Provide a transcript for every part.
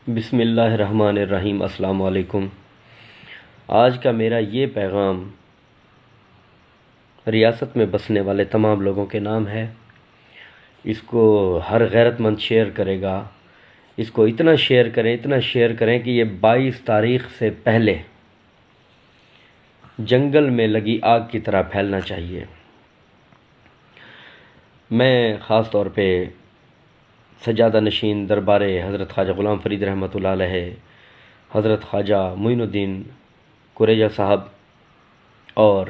بسم اللہ الرحمن الرحیم۔ السلام علیکم۔ آج کا میرا یہ پیغام ریاست میں بسنے والے تمام لوگوں کے نام ہے۔ اس کو ہر غیرت مند شیئر کرے گا۔ اس کو اتنا شیئر کریں کہ یہ 22 تاریخ سے پہلے جنگل میں لگی آگ کی طرح پھیلنا چاہیے۔ میں خاص طور پہ سجادہ نشین دربار حضرت خواجہ غلام فرید رحمۃ اللہ علیہ، حضرت خواجہ معین الدین قریجہ صاحب اور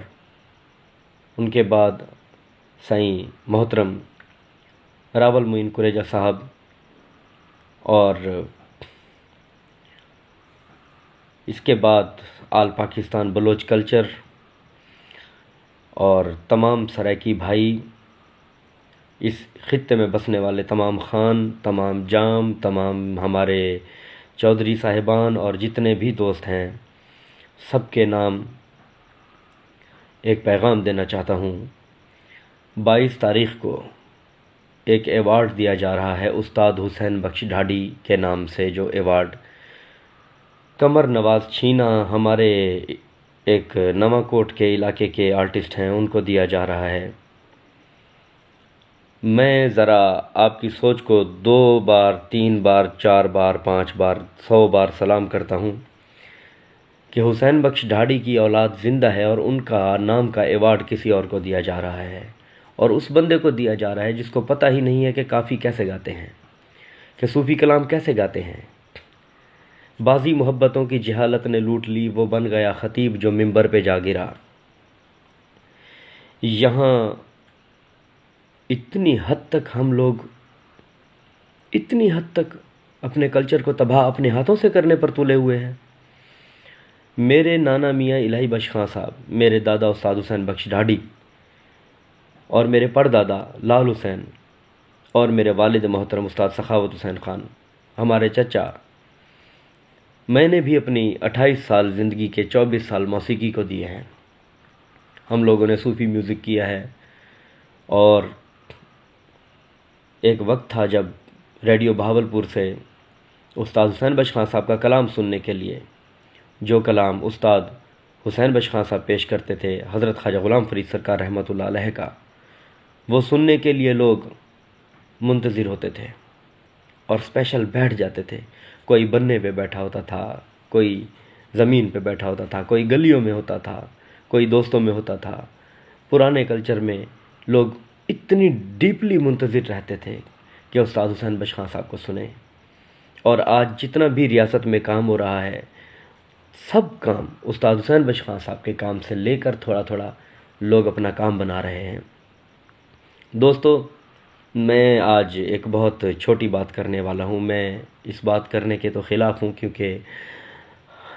ان کے بعد سائیں محترم راول معین قریجہ صاحب اور اس کے بعد آل پاکستان بلوچ کلچر اور تمام سرائکی بھائی، اس خطے میں بسنے والے تمام خان، تمام جام، تمام ہمارے چودھری صاحبان اور جتنے بھی دوست ہیں، سب کے نام ایک پیغام دینا چاہتا ہوں۔ 22 تاریخ کو ایک ایوارڈ دیا جا رہا ہے استاد حسین بخش ڈھاڈی کے نام سے، جو ایوارڈ قمر نواز چھینا ہمارے ایک نواں کوٹ کے علاقے کے آرٹسٹ ہیں، ان کو دیا جا رہا ہے۔ میں ذرا آپ کی سوچ کو 2 بار 3 بار 4 بار 5 بار 100 بار سلام کرتا ہوں کہ حسین بخش ڈھاڈی کی اولاد زندہ ہے اور ان کا نام کا ایوارڈ کسی اور کو دیا جا رہا ہے، اور اس بندے کو دیا جا رہا ہے جس کو پتہ ہی نہیں ہے کہ کافی کیسے گاتے ہیں، کہ صوفی کلام کیسے گاتے ہیں۔ بازی محبتوں کی جہالت نے لوٹ لی، وہ بن گیا خطیب جو منبر پہ جا گرا۔ یہاں اتنی حد تک ہم لوگ اپنے کلچر کو تباہ اپنے ہاتھوں سے کرنے پر تلے ہوئے ہیں۔ میرے نانا میاں الہی بخش خان صاحب، میرے دادا استاد حسین بخش ڈھاڈی اور میرے پردادا لال حسین اور میرے والد محترم استاد سخاوت حسین خان، ہمارے چچا، میں نے بھی اپنی 28 سال زندگی کے 24 سال موسیقی کو دیے ہیں۔ ہم لوگوں نے صوفی میوزک کیا ہے، اور ایک وقت تھا جب ریڈیو بہاولپور سے استاد حسین بخش خان صاحب کا کلام سننے کے لیے، جو کلام استاد حسین بخش خان صاحب پیش کرتے تھے حضرت خواجہ غلام فرید سرکار رحمۃ اللہ علیہ کا، وہ سننے کے لیے لوگ منتظر ہوتے تھے اور اسپیشل بیٹھ جاتے تھے۔ کوئی بننے پہ بیٹھا ہوتا تھا، کوئی زمین پہ بیٹھا ہوتا تھا، کوئی گلیوں میں ہوتا تھا، کوئی دوستوں میں ہوتا تھا۔ پرانے کلچر میں لوگ اتنی ڈیپلی منتظر رہتے تھے کہ استاد حسین بخش خان صاحب کو سنیں، اور آج جتنا بھی ریاست میں کام ہو رہا ہے، سب کام استاد حسین بخش خان صاحب کے کام سے لے کر تھوڑا تھوڑا لوگ اپنا کام بنا رہے ہیں۔ دوستو، میں آج ایک بہت چھوٹی بات کرنے والا ہوں۔ میں اس بات کرنے کے تو خلاف ہوں، کیونکہ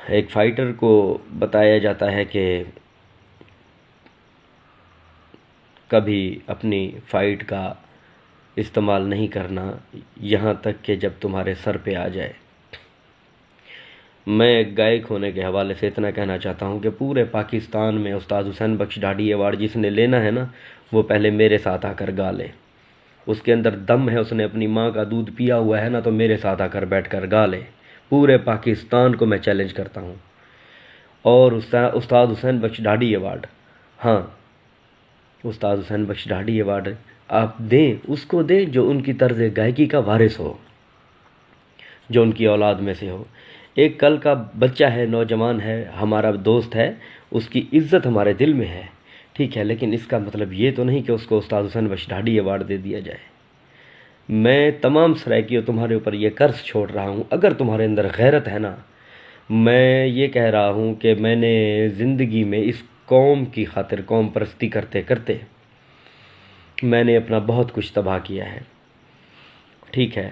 ایک فائٹر کو بتایا جاتا ہے کہ کبھی اپنی فائٹ کا استعمال نہیں کرنا یہاں تک کہ جب تمہارے سر پہ آ جائے۔ میں ایک گائک ہونے کے حوالے سے اتنا کہنا چاہتا ہوں کہ پورے پاکستان میں استاد حسین بخش ڈھاڈی ایوارڈ جس نے لینا ہے نا، وہ پہلے میرے ساتھ آ کر گا لے۔ اس کے اندر دم ہے، اس نے اپنی ماں کا دودھ پیا ہوا ہے نا، تو میرے ساتھ آ کر بیٹھ کر گا لے۔ پورے پاکستان کو میں چیلنج کرتا ہوں۔ اور استاد حسین بخش ڈھاڈی ایوارڈ، ہاں، استاد حسین بخش ڈھاڈی ایوارڈ آپ دیں، اس کو دیں جو ان کی طرز گائیکی کا وارث ہو، جو ان کی اولاد میں سے ہو۔ ایک کل کا بچہ ہے، نوجوان ہے، ہمارا دوست ہے، اس کی عزت ہمارے دل میں ہے، ٹھیک ہے، لیکن اس کا مطلب یہ تو نہیں کہ اس کو استاد حسین بخش ڈھاڈی ایوارڈ دے دیا جائے۔ میں تمام سرائیکیوں تمہارے اوپر یہ قرض چھوڑ رہا ہوں، اگر تمہارے اندر غیرت ہے نا، میں یہ کہہ رہا ہوں کہ میں نے زندگی میں اس قوم کی خاطر، قوم پرستی کرتے کرتے میں نے اپنا بہت کچھ تباہ کیا ہے، ٹھیک ہے،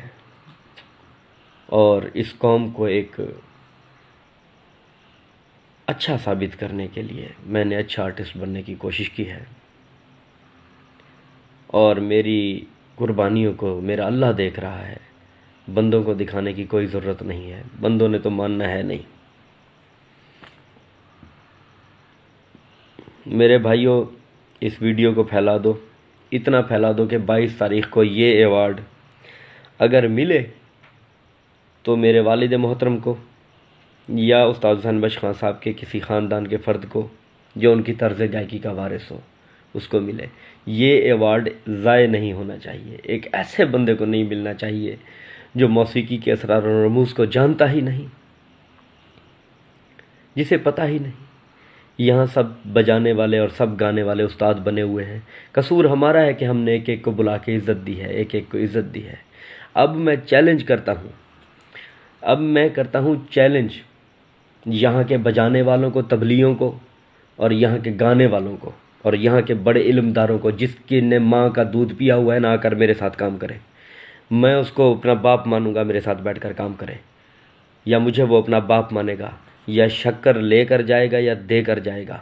اور اس قوم کو ایک اچھا ثابت کرنے کے لیے میں نے اچھا آرٹسٹ بننے کی کوشش کی ہے، اور میری قربانیوں کو میرا اللہ دیکھ رہا ہے۔ بندوں کو دکھانے کی کوئی ضرورت نہیں ہے، بندوں نے تو ماننا ہے نہیں۔ میرے بھائیوں، اس ویڈیو کو پھیلا دو، اتنا پھیلا دو کہ 22 تاریخ کو یہ ایوارڈ اگر ملے تو میرے والد محترم کو یا استاد حسین بخش خان صاحب کے کسی خاندان کے فرد کو جو ان کی طرز گائیکی کا وارث ہو اس کو ملے۔ یہ ایوارڈ ضائع نہیں ہونا چاہیے، ایک ایسے بندے کو نہیں ملنا چاہیے جو موسیقی کے اسرار و رموز کو جانتا ہی نہیں، جسے پتہ ہی نہیں۔ یہاں سب بجانے والے اور سب گانے والے استاد بنے ہوئے ہیں، قصور ہمارا ہے کہ ہم نے ایک ایک کو بلا کے عزت دی ہے، ایک ایک کو عزت دی ہے۔ اب میں چیلنج کرتا ہوں، چیلنج یہاں کے بجانے والوں کو، تبلیغیوں کو، اور یہاں کے گانے والوں کو، اور یہاں کے بڑے علمداروں کو، جس کی نے ماں کا دودھ پیا ہوا ہے، نہ آ کر میرے ساتھ کام کرے۔ میں اس کو اپنا باپ مانوں گا، میرے ساتھ بیٹھ کر کام کرے، یا مجھے وہ اپنا باپ مانے گا، یا شکر لے کر جائے گا یا دے کر جائے گا،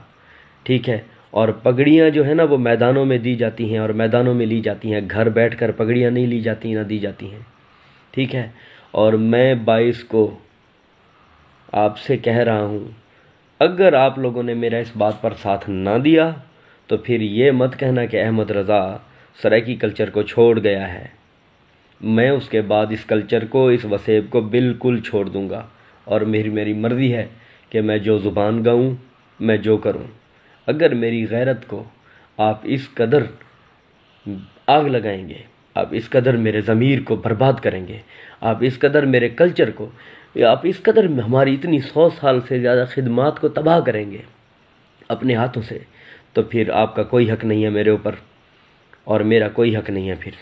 ٹھیک ہے۔ اور پگڑیاں جو ہے نا وہ میدانوں میں دی جاتی ہیں اور میدانوں میں لی جاتی ہیں، گھر بیٹھ کر پگڑیاں نہیں لی جاتی، نہ دی جاتی ہیں، ٹھیک ہے۔ اور میں 22 کو آپ سے کہہ رہا ہوں، اگر آپ لوگوں نے میرا اس بات پر ساتھ نہ دیا تو پھر یہ مت کہنا کہ احمد رضا سرائیکی کلچر کو چھوڑ گیا ہے۔ میں اس کے بعد اس کلچر کو، اس وسیب کو بالکل چھوڑ دوں گا، اور میری مرضی ہے کہ میں جو زبان گاؤں، میں جو کروں۔ اگر میری غیرت کو آپ اس قدر آگ لگائیں گے، آپ اس قدر میرے ضمیر کو برباد کریں گے، آپ اس قدر میرے کلچر کو، آپ اس قدر ہماری اتنی 100 سال سے زیادہ خدمات کو تباہ کریں گے اپنے ہاتھوں سے، تو پھر آپ کا کوئی حق نہیں ہے میرے اوپر، اور میرا کوئی حق نہیں ہے پھر،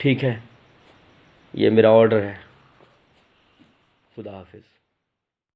ٹھیک ہے۔ یہ میرا آرڈر ہے۔ خدا حافظ۔